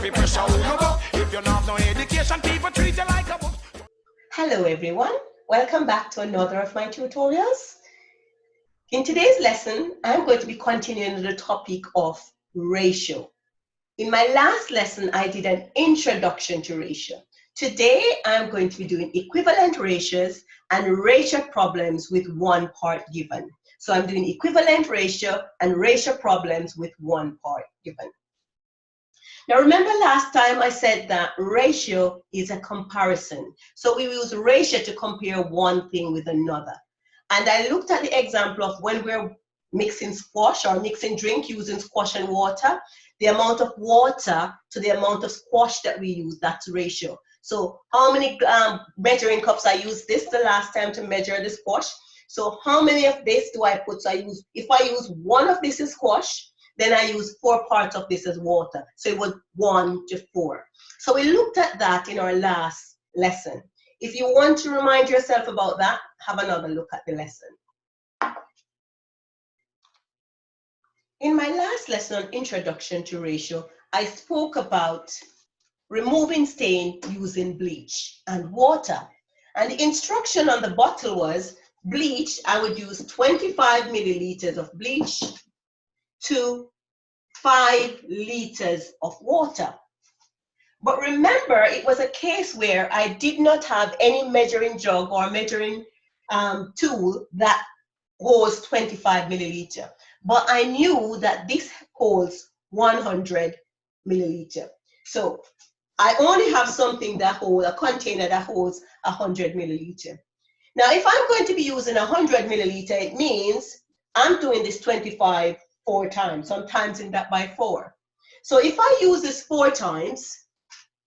the pressure who no go. If you not have no education, people treat you like a book. Hello everyone, welcome back to another of my tutorials. In today's lesson, I'm going to be continuing the topic of ratio. In my last lesson, I did an introduction to ratio. Today, I'm going to be doing equivalent ratios and ratio problems with one part given. So I'm doing equivalent ratio and ratio problems with one part given. Now remember last time I said that ratio is a comparison. So we use ratio to compare one thing with another. And I looked at the example of when we're mixing squash or mixing drink using squash and water, the amount of water to the amount of squash that we use, that's ratio. So how many measuring cups I used this the last time to measure the squash. So how many of this do I put? So if I use one of this is squash, then I use 4 parts of this as water. So it was 1 to 4. So we looked at that in our last lesson. If you want to remind yourself about that, have another look at the lesson. In my last lesson on introduction to ratio, I spoke about removing stain using bleach and water. And the instruction on the bottle was bleach, I would use 25 milliliters of bleach to 5 liters of water. But remember, it was a case where I did not have any measuring jug or measuring tool that holds 25 milliliter. But I knew that this holds 100 milliliter. So I only have something that holds, a container that holds 100 milliliter. Now, if I'm going to be using 100 milliliter, it means I'm doing this 25 4 times. So I'm timesing that by 4. So if I use this 4 times,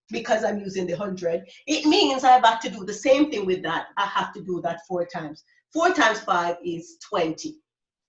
because I'm using the 100, it means I have got to do the same thing with that. I have to do that 4 times. 4 times 5 is 20.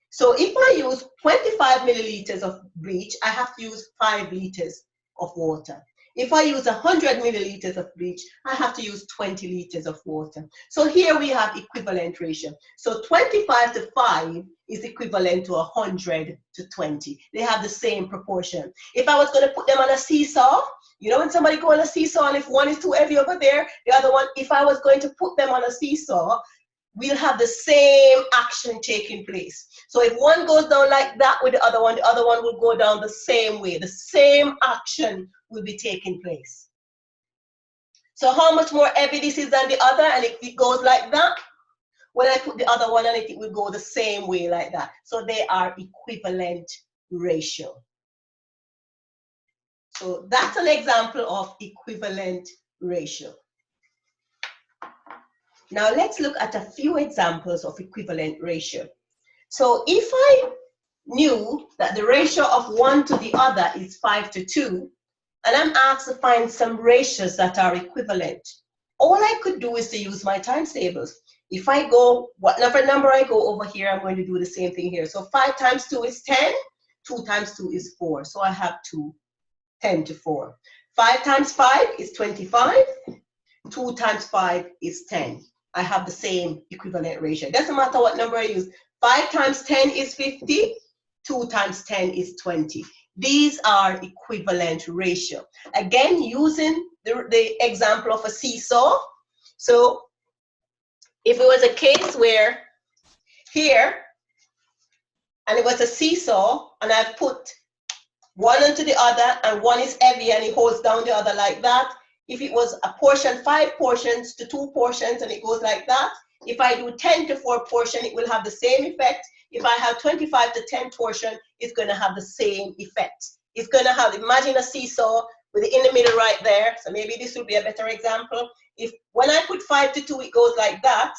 So if I use 25 milliliters of bleach, I have to use 5 liters of water. If I use 100 milliliters of bleach, I have to use 20 liters of water. So here we have equivalent ratio. So 25 to 5 is equivalent to 100 to 20. They have the same proportion. If I was going to put them on a seesaw, you know when somebody go on a seesaw and if one is too heavy over there, the other one, if I was going to put them on a seesaw, we'll have the same action taking place. So if one goes down like that with the other one will go down the same way. The same action will be taking place. So how much more heavy this is than the other, and if it goes like that, when I put the other one on it, it will go the same way like that. So they are equivalent ratio. So that's an example of equivalent ratio. Now let's look at a few examples of equivalent ratio. So if I knew that the ratio of one to the other is 5 to 2, and I'm asked to find some ratios that are equivalent, all I could do is to use my times tables. If I go, whatever number I go over here, I'm going to do the same thing here. So 5 times 2 is 10, 2 times 2 is 4. So I have 2, 10 to 4. 5 times 5 is 25, 2 times 5 is 10. I have the same equivalent ratio. It doesn't matter what number I use. 5 times 10 is 50, 2 times 10 is 20. These are equivalent ratio. Again, using the example of a seesaw. So if it was a case where here, and it was a seesaw, and I've put one onto the other, and one is heavy and it holds down the other like that. If it was a portion, 5 portions to 2 portions, and it goes like that. If I do 10 to 4 portion, it will have the same effect. If I have 25 to 10 portion, it's going to have the same effect. It's going to have, imagine a seesaw with it in the middle right there. So maybe this would be a better example. If when I put 5 to 2, it goes like that,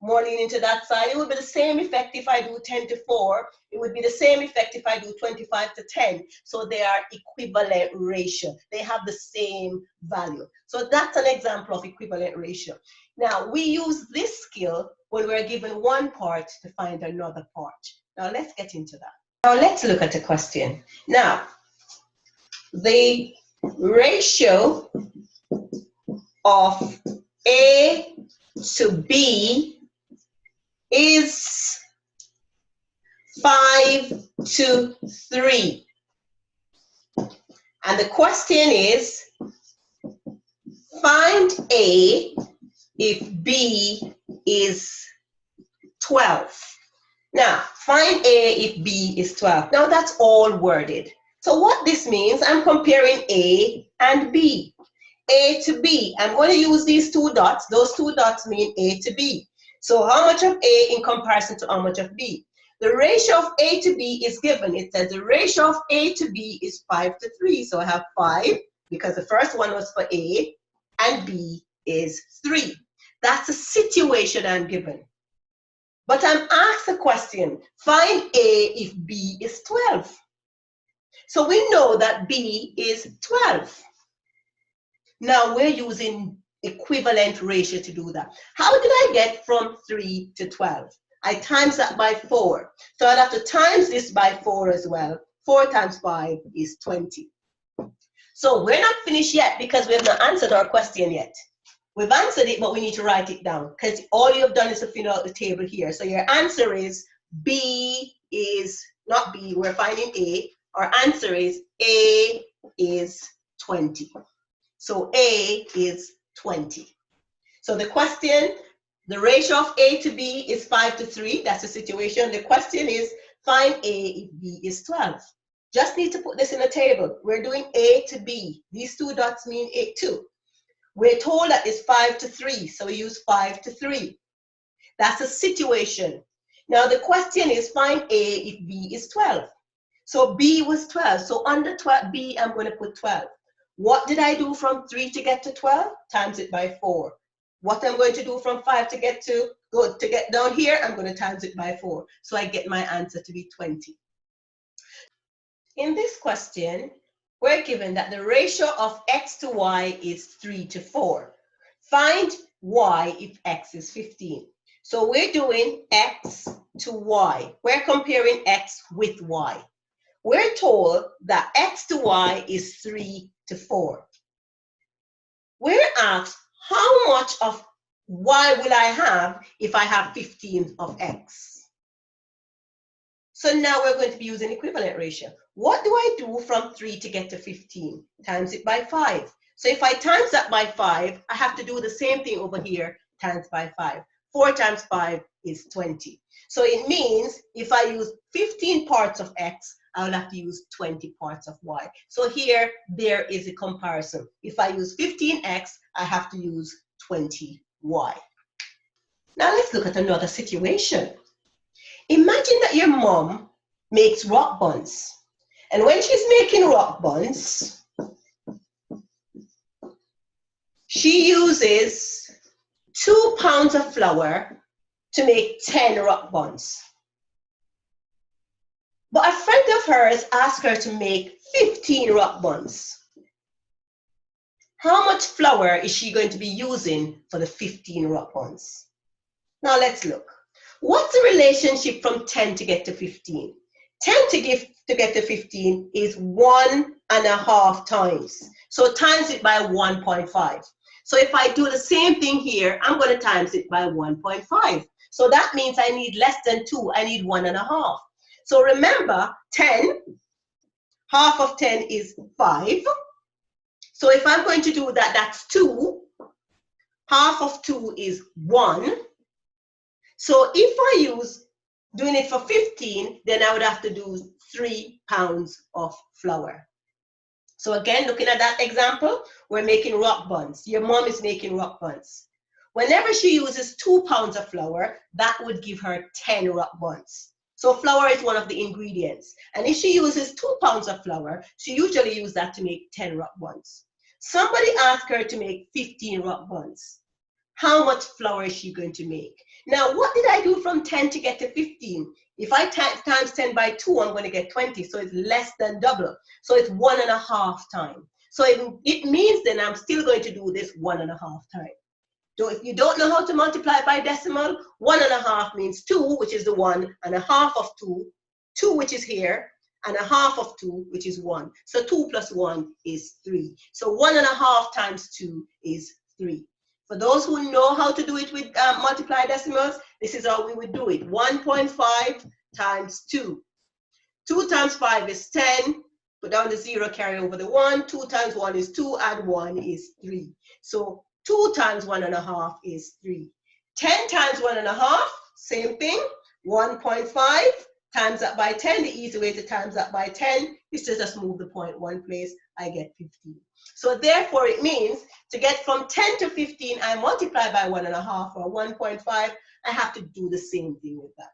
more leaning to that side. It would be the same effect if I do 10 to 4. It would be the same effect if I do 25 to 10. So they are equivalent ratio. They have the same value. So that's an example of equivalent ratio. Now, we use this skill when we're given one part to find another part. Now, let's get into that. Now, let's look at the question. Now, the ratio of A to B is 5 to 3. And the question is, find A if B is 12. Now, find A if B is 12. Now, that's all worded. So what this means, I'm comparing A and B. A to B. I'm going to use these two dots. Those two dots mean A to B. So how much of A in comparison to how much of B? The ratio of A to B is given. It says the ratio of A to B is 5 to 3. So I have 5 because the first one was for A and B is 3. That's the situation I'm given. But I'm asked a question, find A if B is 12. So we know that B is 12. Now we're using equivalent ratio to do that. How did I get from 3 to 12? I times that by 4. So I'd have to times this by 4 as well. 4 times 5 is 20. So we're not finished yet because we have not answered our question yet. We've answered it, but we need to write it down because all you've done is to fill out the table here. So your answer is B is, not B, we're finding A. Our answer is A is 20. So A is 20. So the question, the ratio of A to B is 5 to 3. That's the situation. The question is, find A if B is 12. Just need to put this in a table. We're doing A to B. These two dots mean A too. We're told that it's 5 to 3, so we use 5 to 3. That's a situation. Now the question is, find A if B is 12. So B was 12, so under 12, B, I'm going to put 12. What did I do from 3 to get to 12? Times it by 4. What I'm going to do from 5 to get down here, I'm going to times it by 4. So I get my answer to be 20. In this question, we're given that the ratio of x to y is 3 to 4. Find y if x is 15. So we're doing x to y. We're comparing x with y. We're told that x to y is 3 to 4. We're asked, how much of y will I have if I have 15 of x? So now we're going to be using equivalent ratio. What do I do from 3 to get to 15? Times it by 5. So if I times that by 5, I have to do the same thing over here, times by 5. 4 times 5 is 20. So it means if I use 15 parts of x, I will have to use 20 parts of y. So here, there is a comparison. If I use 15x, I have to use 20y. Now let's look at another situation. Imagine that your mom makes rock buns. And when she's making rock buns, she uses 2 pounds of flour to make 10 rock buns. But a friend of hers asked her to make 15 rock buns. How much flour is she going to be using for the 15 rock buns? Now let's look. What's the relationship from 10 to get to 15? 10 to get to 15 is 1.5 times. So times it by 1.5. So if I do the same thing here, I'm going to times it by 1.5. So that means I need less than 2. I need 1.5. So remember, 10, half of 10 is 5. So if I'm going to do that, that's 2. Half of 2 is 1. So if I use doing it for 15, then I would have to do 3 pounds of flour. So again, looking at that example, we're making rock buns. Your mom is making rock buns. Whenever she uses 2 pounds of flour, that would give her 10 rock buns. So flour is one of the ingredients. And if she uses 2 pounds of flour, she usually uses that to make 10 rock buns. Somebody asked her to make 15 rock buns. How much flour is she going to make? Now, what did I do from 10 to get to 15? If I times 10 by 2, I'm going to get 20. So it's less than double. So it's 1.5 times. So it means then I'm still going to do this 1.5 times. So if you don't know how to multiply by decimal, 1.5 means 2, which is the 1, and a half of 2, 2 which is here, and a half of 2, which is 1. So 2 plus 1 is 3. So 1.5 times 2 is 3. For those who know how to do it with multiply decimals, this is how we would do it. 1.5 times 2. 2 times 5 is 10. Put down the 0, carry over the 1. 2 times 1 is 2, add 1 is 3. So 2 times 1.5 is 3. 10 times 1.5, same thing. 1.5 times that by 10. The easy way to times that by 10 is to just move the point one place. I get 15. So therefore, it means to get from 10 to 15, I multiply by 1.5 or 1.5. I have to do the same thing with that.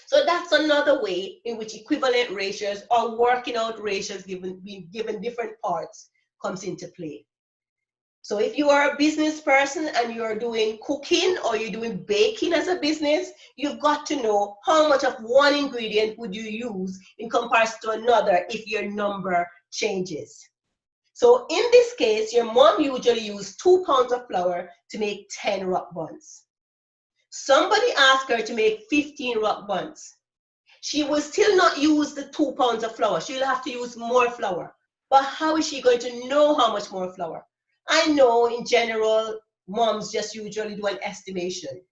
So that's another way in which equivalent ratios or working out ratios given different parts comes into play. So if you are a business person and you're doing cooking or you're doing baking as a business, you've got to know how much of one ingredient would you use in comparison to another if your number changes. So in this case, your mom usually used 2 pounds of flour to make 10 rock buns. Somebody asked her to make 15 rock buns. She will still not use the 2 pounds of flour. She'll have to use more flour. But how is she going to know how much more flour? I know in general, moms just usually do an estimation.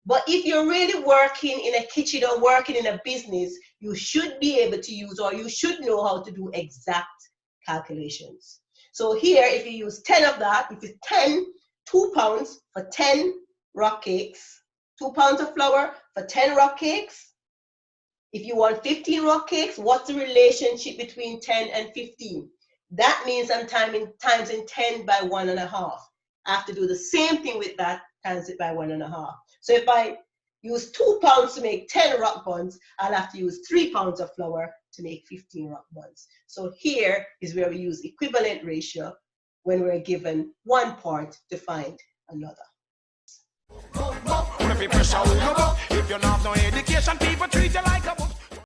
But if you're really working in a kitchen or working in a business, you should be able to use, or you should know how to do exact calculations. So here, if you use 10 of that, if it's 2 pounds for 10 rock cakes, 2 pounds of flour for 10 rock cakes. If you want 15 rock cakes, what's the relationship between 10 and 15? That means I'm timing 10 by 1.5. I have to do the same thing with that, times it by 1.5. So if I use 2 pounds to make 10 rock buns, I'll have to use 3 pounds of flour to make 15 rock buns. So here is where we use equivalent ratio when we're given one part to find another. If you not have no education, people treat you like a